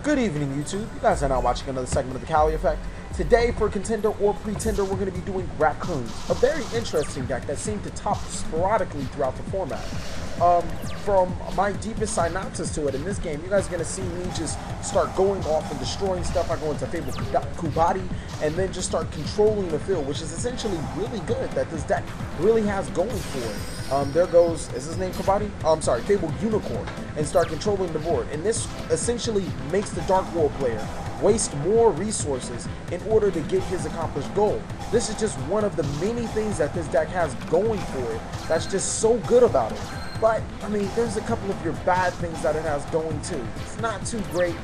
Good evening, YouTube. You guys are now watching another segment of the TheCaliEffect. Today, for Contender or Pretender, we're going to be doing Raccoons, a very interesting deck that seemed to top sporadically throughout the format. From my deepest synopsis to it in this game, you guys are going to see me just start going off and destroying stuff. I go into Fable Kubati and then just start controlling the field, which is essentially really good that this deck really has going for it. There goes, is his name Kubati? Oh, I'm sorry, Fable Unicorn, and start controlling the board. And this essentially makes the Dark World player waste more resources in order to get his accomplished goal. This is just one of the many things that this deck has going for it that's just so good about it. But, I mean, there's a couple of your bad things that it has going too. It's not too great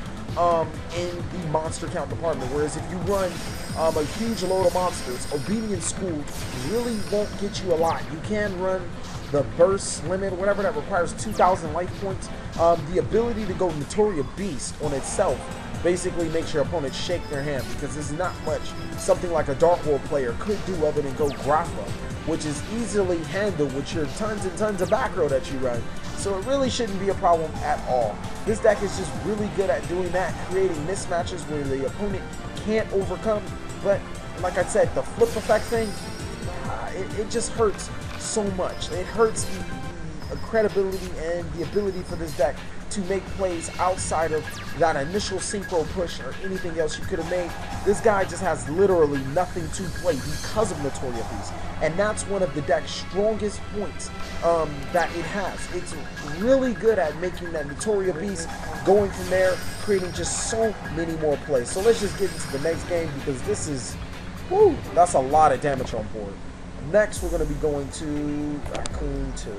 in the monster count department, whereas if you run a huge load of monsters, Obedience School really won't get you a lot. You can run the burst limit, whatever that requires 2,000 life points. The ability to go Notoria Beast on itself basically makes your opponent shake their hand, because there's not much something like a Dark World player could do other than go Grapha, which is easily handled with your tons and tons of back row that you run. So it really shouldn't be a problem at all. This deck is just really good at doing that, creating mismatches where the opponent can't overcome. But like I said, the flip effect thing, it just hurts so much. It hurts the credibility and the ability for this deck to make plays outside of that initial synchro push or anything else you could have made. This guy just has literally nothing to play because of Notoria Beast, and that's one of the deck's strongest points that it has. It's really good at making that Notoria Beast, going from there, creating just so many more plays. So let's just get into the next game, because this is, whoo, that's a lot of damage on board. Next, we're going to be going to Raccoon 2,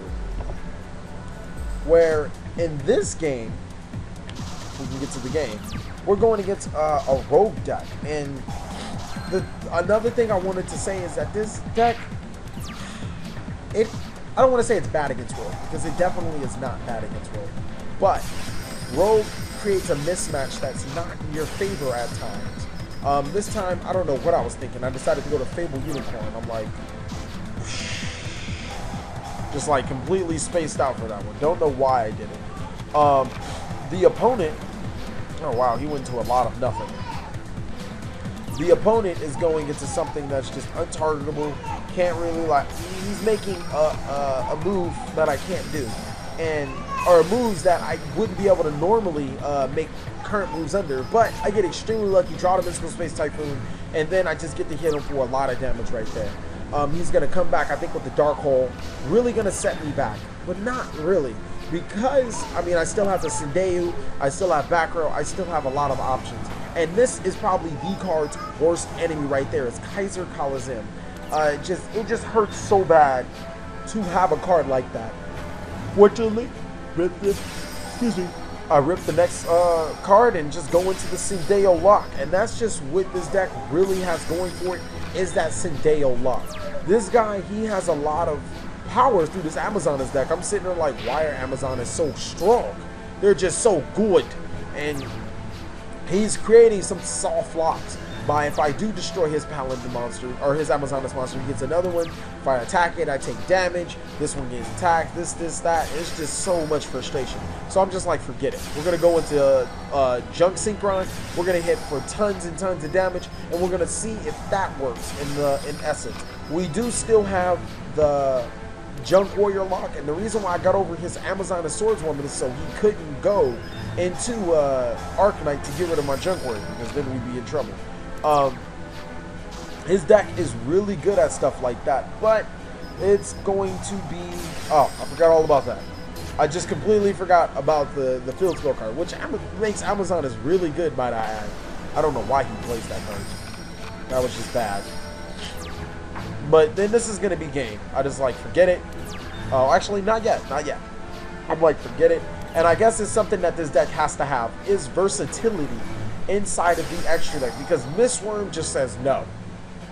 where in this game, we can get to the game, we're going against a rogue deck. And another thing I wanted to say is that this deck, I don't want to say it's bad against rogue, because it definitely is not bad against rogue, but rogue creates a mismatch that's not in your favor at times. This time, I don't know what I was thinking. I decided to go to Fable Unicorn. I'm like, just like completely spaced out for that one. Don't know why I did it. The opponent, oh wow, he went to a lot of nothing. The opponent is going into something that's just untargetable. Can't really, like, he's making a move that I can't do, or moves that I wouldn't be able to normally make current moves under. But I get extremely lucky, draw the Mystical Space Typhoon, and then I just get to hit him for a lot of damage right there. He's going to come back, I think, with the Dark Hole. Really going to set me back, but not really. Because, I mean, I still have the Sindeu, I still have back row, I still have a lot of options. And this is probably the card's worst enemy right there. It's Kaiser Coliseum. It just hurts so bad to have a card like that. Fortunately, I ripped the next card and just go into the Sindeo lock. And that's just what this deck really has going for it, is that Sindeo lock. This guy, he has a lot of power through this Amazonas deck. I'm sitting there like, why are Amazonas so strong? They're just so good. And he's creating some soft locks by, if I do destroy his Paladin monster, or his Amazonas monster, he gets another one. If I attack it, I take damage. This one gets attacked, this, that. It's just so much frustration. So I'm just like, forget it. We're going to go into Junk Synchron. We're going to hit for tons and tons of damage, and we're going to see if that works in essence. We do still have the Junk Warrior lock, and the reason why I got over his Amazonas Swordswoman is so he couldn't go into Arcanite to get rid of my Junk Warrior, because then we'd be in trouble. His deck is really good at stuff like that, but it's going to be, oh, I forgot all about that. I just completely forgot about the field spell card, which makes Amazonas really good, might I add. I don't know why he plays that card. That was just bad. But then this is going to be game. I just like, forget it. Oh, actually, not yet. I'm like, forget it. And I guess it's something that this deck has to have, is versatility inside of the extra deck, because Mistworm just says no.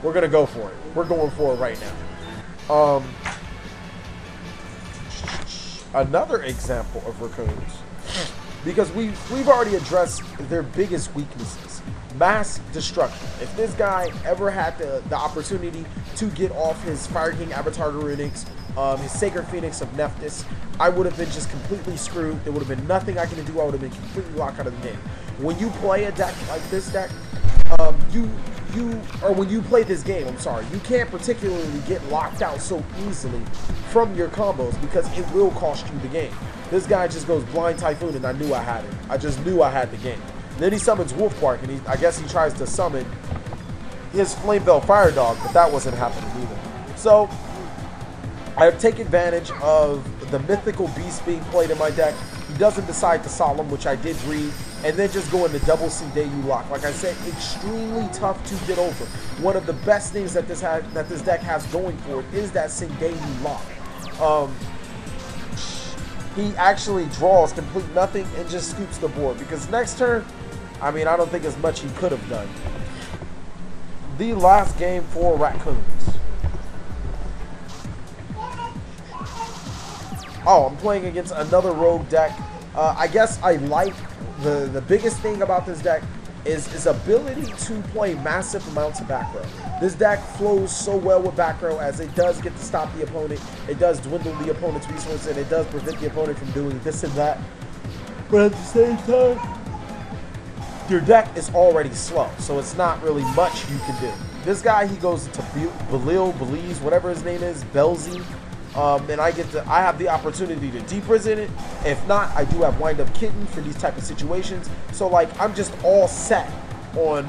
We're going to go for it. We're going for it right now. Another example of Raccoons, because we've already addressed their biggest weaknesses. mass destruction. If this guy ever had the opportunity to get off his Fire King Avatar Runics, his Sacred Phoenix of Nephthys, I would have been just completely screwed. There would have been nothing I can do. I would have been completely locked out of the game. When you play a deck like this deck, when you play this game, I'm sorry, you can't particularly get locked out so easily from your combos because it will cost you the game. This guy just goes Blind Typhoon, and I knew I had it. I just knew I had the game. Then he summons Wolf Quark, and I guess he tries to summon his Flamebell Fire Dog, but that wasn't happening either. So I take advantage of the mythical beast being played in my deck. He doesn't decide to Solemn, which I did read, and then just go into double Sindayu lock. Like I said, extremely tough to get over. One of the best things that this deck has going for it is that Sindayu lock. He actually draws complete nothing and just scoops the board, because next turn, I mean, I don't think as much he could have done. The last game for Raccoons. Oh, I'm playing against another rogue deck. I guess I like the biggest thing about this deck is his ability to play massive amounts of back row. This deck flows so well with back row, as it does get to stop the opponent, it does dwindle the opponent's resources, and it does prevent the opponent from doing this and that. But at the same time, your deck is already slow, so it's not really much you can do. This guy, he goes to Belize, whatever his name is, Belzy. And I have the opportunity to deprison it. If not, I do have Wind Up Kitten for these type of situations. So like, I'm just all set on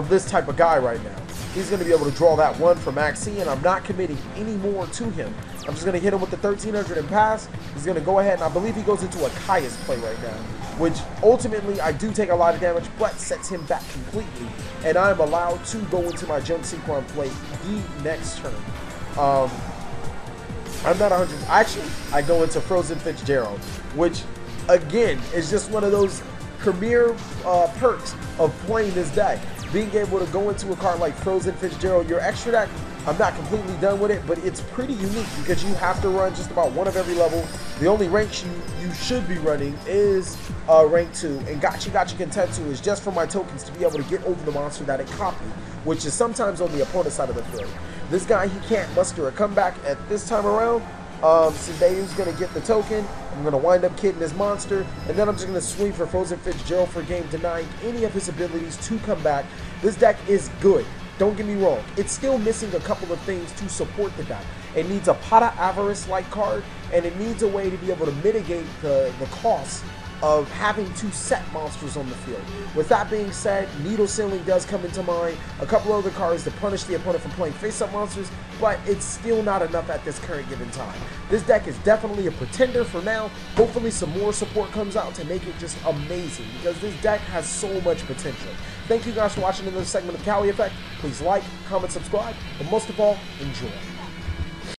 this type of guy right now. He's going to be able to draw that one for Maxi, and I'm not committing any more to him. I'm just going to hit him with the 1300 and pass. He's going to go ahead, and I believe he goes into a Caius play right now, which ultimately I do take a lot of damage, but sets him back completely, and I'm allowed to go into my Junk Synchron play the next turn. I'm not 100. Actually, I go into Frozen Fitzgerald, which again is just one of those premier perks of playing this deck. Being able to go into a card like Frozen Fitzgerald, your extra deck, I'm not completely done with it, but it's pretty unique because you have to run just about one of every level. The only ranks you should be running is rank 2, and Gotcha Content 2 is just for my tokens to be able to get over the monster that it copied, which is sometimes on the opponent's side of the field. This guy, he can't muster a comeback at this time around. Sindayu's going to get the token. I'm going to Wind Up Kitten his monster, and then I'm just going to swing for Frozen Fitzgerald for game, denying any of his abilities to come back. This deck is good. Don't get me wrong. It's still missing a couple of things to support the deck. It needs a Pata Avarice-like card, and it needs a way to be able to mitigate the cost of having to set monsters on the field. With that being said, Needle Sealing does come into mind, a couple other cards to punish the opponent from playing face-up monsters, but it's still not enough at this current given time. This deck is definitely a pretender for now. Hopefully some more support comes out to make it just amazing, because this deck has so much potential. Thank you guys for watching another segment of TheCaliEffect. Please like, comment, subscribe, and most of all, enjoy.